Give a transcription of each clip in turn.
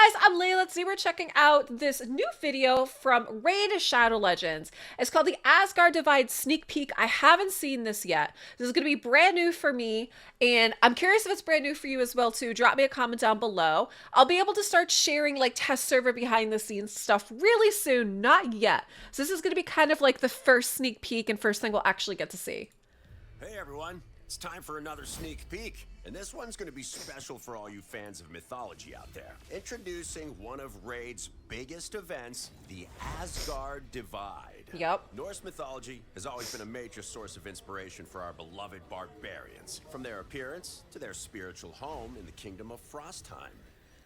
guys, I'm Leila. Today we're checking out this new video from Raid Shadow Legends. It's called the Asgard Divide Sneak Peek. I haven't seen this yet. This is going to be brand new for me, and I'm curious if it's brand new for you as well too. Drop me a comment down below. I'll be able to start sharing like test server behind the scenes stuff really soon, not yet. So this is going to be kind of like the first sneak peek and first thing we'll actually get to see. Hey everyone, it's time for another sneak peek. And this one's going to be special for all you fans of mythology out there. Introducing one of Raid's biggest events, the Asgard Divide. Yep. Norse mythology has always been a major source of inspiration for our beloved barbarians, from their appearance to their spiritual home in the kingdom of Frostheim,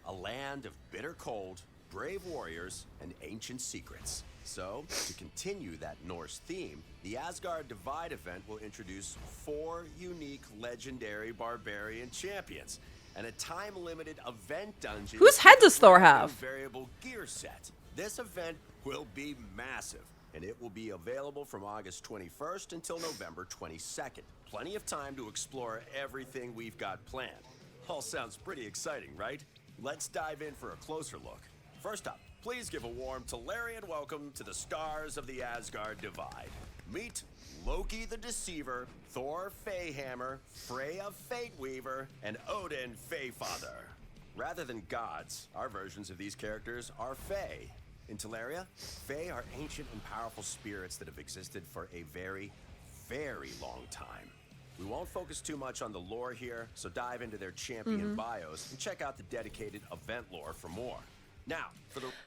a land of bitter cold, brave warriors, and ancient secrets. So, to continue that Norse theme, the Asgard Divide event will introduce 4 unique legendary barbarian champions and a time-limited event dungeon. Whose head does Thor have? Variable gear set. This event will be massive, and it will be available from August 21st until November 22nd. Plenty of time to explore everything we've got planned. All sounds pretty exciting, right? Let's dive in for a closer look. First up, please give a warm Tolarian welcome to the stars of the Asgard Divide. Meet Loki the Deceiver, Thor Feyhammer, Freya Fateweaver, and Odin Feyfather. Rather than gods, our versions of these characters are Fey. In Teleria, Fey are ancient and powerful spirits that have existed for a very, very long time. We won't focus too much on the lore here, so dive into their champion bios and check out the dedicated event lore for more. Now,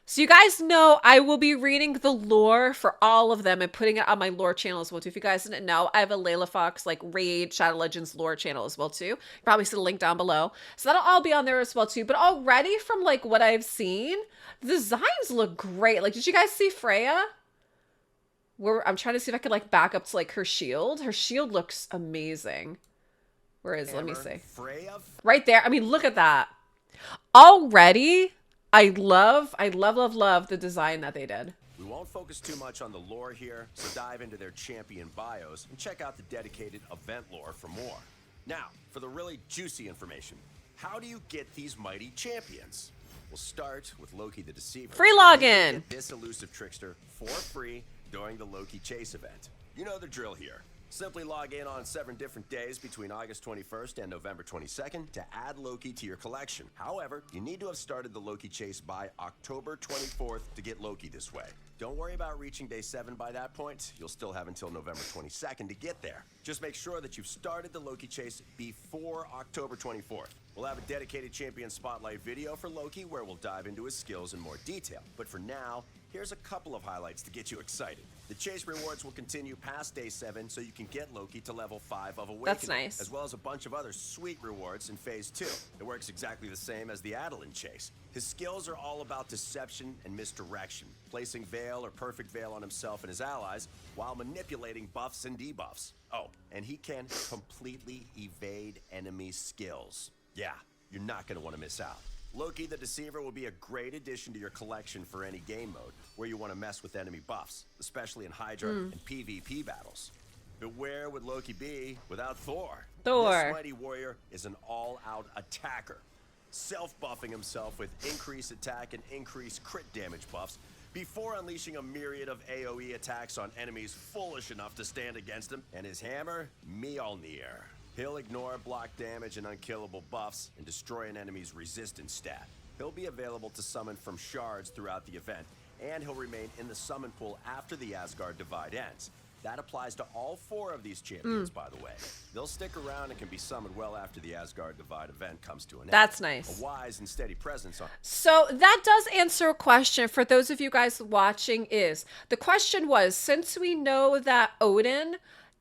so you guys know I will be reading the lore for all of them and putting it on my lore channel as well too. If you guys didn't know, I have a LeilaFox like Raid Shadow Legends lore channel as well too. Probably see the link down below. So that'll all be on there as well too. But already from like what I've seen, the designs look great. Like, did you guys see Freya? I'm trying to see if I could like back up to like her shield. Her shield looks amazing. Where is it? Let me see. Freya. Right there. I mean, look at that. Already, I love the design that they did. We won't focus too much on the lore here, so dive into their champion bios and check out the dedicated event lore for more. Now, for the really juicy information. How do you get these mighty champions? We'll start with Loki the Deceiver. Free login! Get this elusive trickster for free during the Loki Chase event. You know the drill here. Simply log in on 7 different days between August 21st and November 22nd to add Loki to your collection. However, you need to have started the Loki Chase by October 24th to get Loki this way. Don't worry about reaching day 7 by that point. You'll still have until November 22nd to get there. Just make sure that you've started the Loki Chase before October 24th. We'll have a dedicated champion spotlight video for Loki where we'll dive into his skills in more detail. But for now, here's a couple of highlights to get you excited. The chase rewards will continue past day 7 so you can get Loki to level 5 of Awakening. That's nice. As well as a bunch of other sweet rewards in phase 2. It works exactly the same as the Adeline chase. His skills are all about deception and misdirection, placing Veil or Perfect Veil on himself and his allies while manipulating buffs and debuffs. Oh, and he can completely evade enemy skills. Yeah, you're not going to want to miss out. Loki the Deceiver will be a great addition to your collection for any game mode where you want to mess with enemy buffs, especially in Hydra and PvP battles. But where would Loki be without Thor? This mighty warrior is an all-out attacker, self-buffing himself with increased attack and increased crit damage buffs before unleashing a myriad of AoE attacks on enemies foolish enough to stand against him, and his hammer, Mjolnir. He'll ignore block damage and unkillable buffs and destroy an enemy's resistance stat. He'll be available to summon from shards throughout the event, and he'll remain in the summon pool after the Asgard Divide ends. That applies to all 4 of these champions, by the way. They'll stick around and can be summoned well after the Asgard Divide event comes to an end. That's nice. A wise and steady presence on. So that does answer a question for those of you guys watching. The question was, since we know that Odin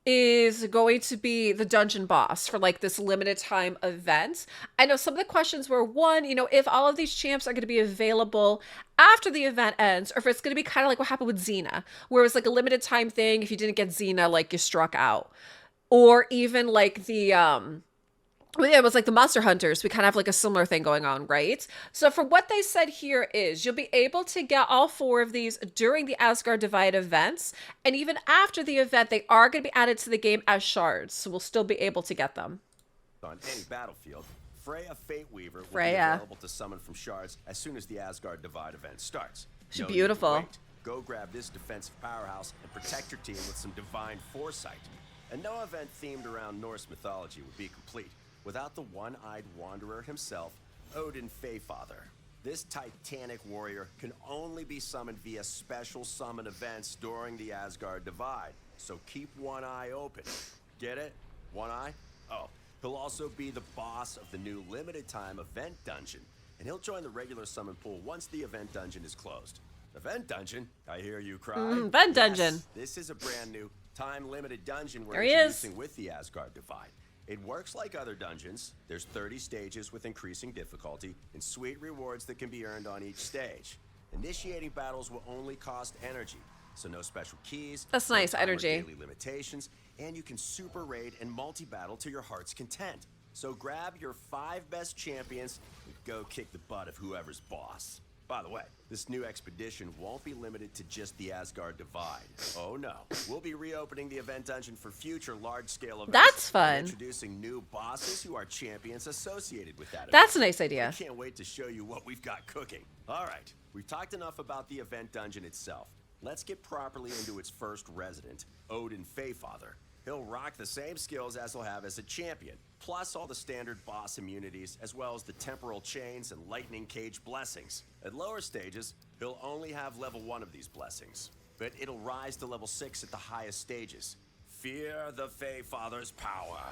is going to be the dungeon boss for like this limited time event. I know some of the questions were, one, you know, if all of these champs are going to be available after the event ends, or if it's going to be kind of like what happened with Xena, where it was like a limited time thing. If you didn't get Xena, like you struck out. Or even like it was like the Monster Hunters. We kind of have like a similar thing going on, right? So for what they said here is you'll be able to get all 4 of these during the Asgard Divide events. And even after the event, they are going to be added to the game as shards. So we'll still be able to get them. On any battlefield, Freya Fate Weaver will be Freya. available to summon from shards as soon as the Asgard Divide event starts. She's No need to beautiful. wait. Go grab this defensive powerhouse and protect your team with some divine foresight. And no event themed around Norse mythology would be complete without the one-eyed wanderer himself, Odin Feyfather. This titanic warrior can only be summoned via special summon events during the Asgard Divide, so keep one eye open. Get it? One eye? Oh, he'll also be the boss of the new limited time event dungeon, and he'll join the regular summon pool once the event dungeon is closed. Event dungeon? I hear you cry. Event dungeon. Yes, this is a brand new time-limited dungeon we're There he is. introducing with the Asgard Divide. It works like other dungeons. There's 30 stages with increasing difficulty and sweet rewards that can be earned on each stage. Initiating battles will only cost energy, so no special keys. That's no nice, time or energy. daily limitations, and you can super raid and multi-battle to your heart's content. So grab your 5 best champions and go kick the butt of whoever's boss. By the way, this new expedition won't be limited to just the Asgard Divide. Oh no, we'll be reopening the event dungeon for future large-scale events. That's fun. And introducing new bosses who are champions associated with that event. That's a nice idea. I can't wait to show you what we've got cooking. All right, we've talked enough about the event dungeon itself. Let's get properly into its first resident, Odin Feyfather. He'll rock the same skills as he'll have as a champion, plus all the standard boss immunities, as well as the temporal chains and lightning cage blessings. At lower stages, he'll only have level 1 of these blessings, but it'll rise to level 6 at the highest stages. Fear the Feyfather's power.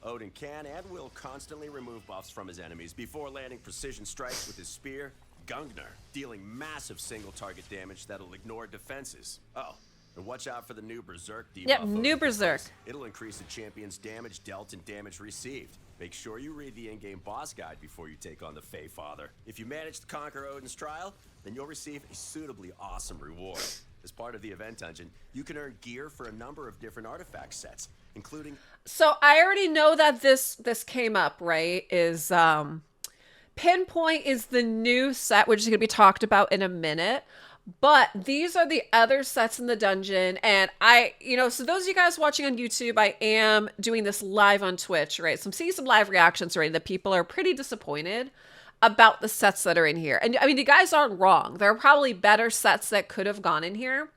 Odin can and will constantly remove buffs from his enemies before landing precision strikes with his spear, Gungnir, dealing massive single target damage that'll ignore defenses. Oh, and watch out for the new Berserk debuff. Yep, Odin new provides. Berserk. It'll increase the champion's damage dealt and damage received. Make sure you read the in-game boss guide before you take on the Feyfather. If you manage to conquer Odin's trial, then you'll receive a suitably awesome reward. As part of the event dungeon, you can earn gear for a number of different artifact sets, including... So I already know that this came up, right? Is Pinpoint is the new set, which is going to be talked about in a minute. But these are the other sets in the dungeon. And so those of you guys watching on YouTube, I am doing this live on Twitch, right? So I'm seeing some live reactions already that people are pretty disappointed about the sets that are in here. And I mean, you guys aren't wrong. There are probably better sets that could have gone in here.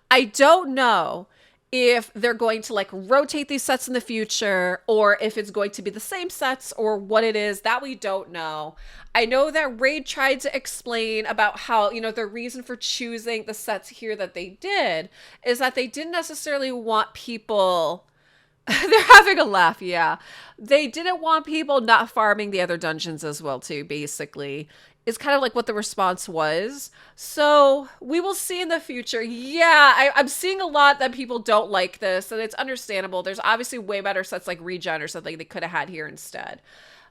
I don't know if they're going to like rotate these sets in the future or if it's going to be the same sets or what it is. That we don't know. I know that Raid tried to explain about how, the reason for choosing the sets here that they did is that they didn't necessarily want people... They're having a laugh, yeah. They didn't want people not farming the other dungeons as well, too, basically. Is kind of like what the response was. So we will see in the future. Yeah, I'm seeing a lot that people don't like this, and it's understandable. There's obviously way better sets like Regen or something they could have had here instead.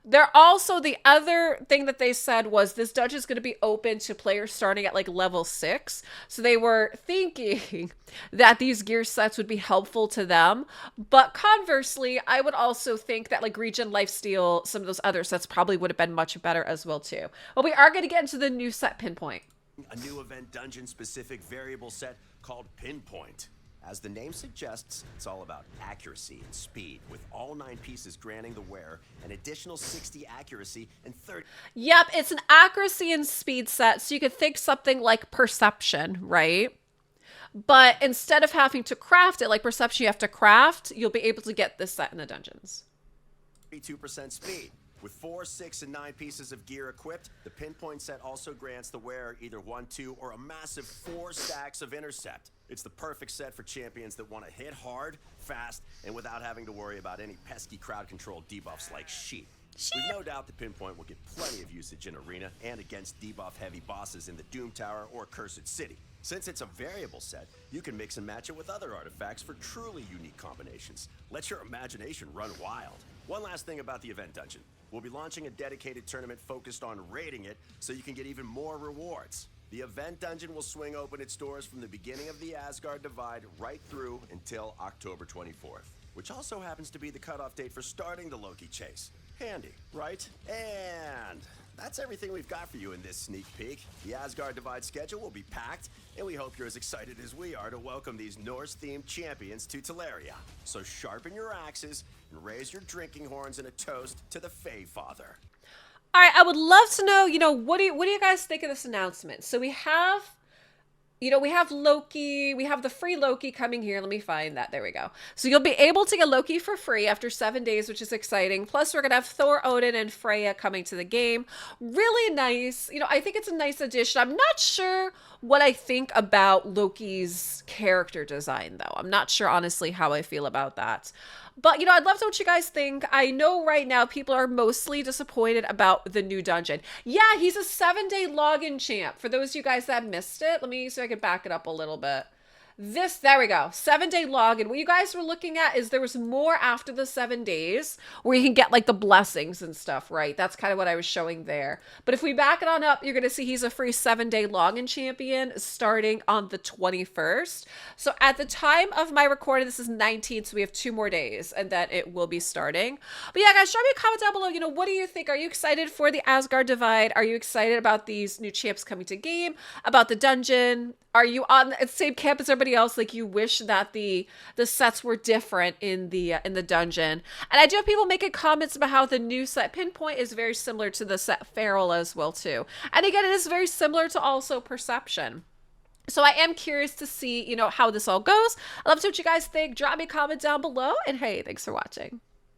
They're also, the other thing that they said was this dungeon is going to be open to players starting at like level 6. So they were thinking that these gear sets would be helpful to them. But conversely, I would also think that like Regen, Lifesteal, some of those other sets probably would have been much better as well too. But we are going to get into the new set Pinpoint. A new event dungeon specific variable set called Pinpoint. As the name suggests, it's all about accuracy and speed, with all 9 pieces granting the wearer an additional 60 accuracy and 30... Yep, it's an accuracy and speed set, so you could think something like Perception, right? But instead of having to craft it, like Perception you have to craft, you'll be able to get this set in the dungeons. 32% speed. With 4, 6, and 9 pieces of gear equipped, the Pinpoint set also grants the wearer either 1, 2, or a massive 4 stacks of intercept. It's the perfect set for champions that want to hit hard, fast, and without having to worry about any pesky crowd control debuffs like sheep. We've no doubt the Pinpoint will get plenty of usage in Arena and against debuff-heavy bosses in the Doom Tower or Cursed City. Since it's a variable set, you can mix and match it with other artifacts for truly unique combinations. Let your imagination run wild. One last thing about the event dungeon. We'll be launching a dedicated tournament focused on raiding it so you can get even more rewards. The event dungeon will swing open its doors from the beginning of the Asgard Divide right through until October 24th, which also happens to be the cutoff date for starting the Loki chase. Handy, right? And that's everything we've got for you in this sneak peek. The Asgard Divide schedule will be packed, and we hope you're as excited as we are to welcome these Norse-themed champions to Teleria. So sharpen your axes and raise your drinking horns in a toast to the Fae Father. All right, I would love to know, what do you guys think of this announcement? So we have Loki, we have the free Loki coming here. Let me find that. There we go. So you'll be able to get Loki for free after 7 days, which is exciting. Plus, we're going to have Thor, Odin, and Freya coming to the game. Really nice. I think it's a nice addition. I'm not sure what I think about Loki's character design, though. I'm not sure, honestly, how I feel about that. But, I'd love to know what you guys think. I know right now people are mostly disappointed about the new dungeon. Yeah, he's a 7-day login champ. For those of you guys that missed it, let me see if I can back it up a little bit. There we go. 7-day login. What you guys were looking at is there was more after the 7 days where you can get like the blessings and stuff, right? That's kind of what I was showing there. But if we back it on up, you're going to see he's a free 7-day login champion starting on the 21st. So at the time of my recording, this is 19th, so we have 2 more days and then it will be starting. But yeah, guys, drop me a comment down below. What do you think? Are you excited for the Asgard Divide? Are you excited about these new champs coming to game? About the dungeon? Are you on the same camp as everybody else? Like you wish that the sets were different in the dungeon? And I do have people making comments about how the new set Pinpoint is very similar to the set Feral as well too. And again, it is very similar to also Perception. So I am curious to see, how this all goes. I'd love to know what you guys think. Drop me a comment down below. And hey, thanks for watching.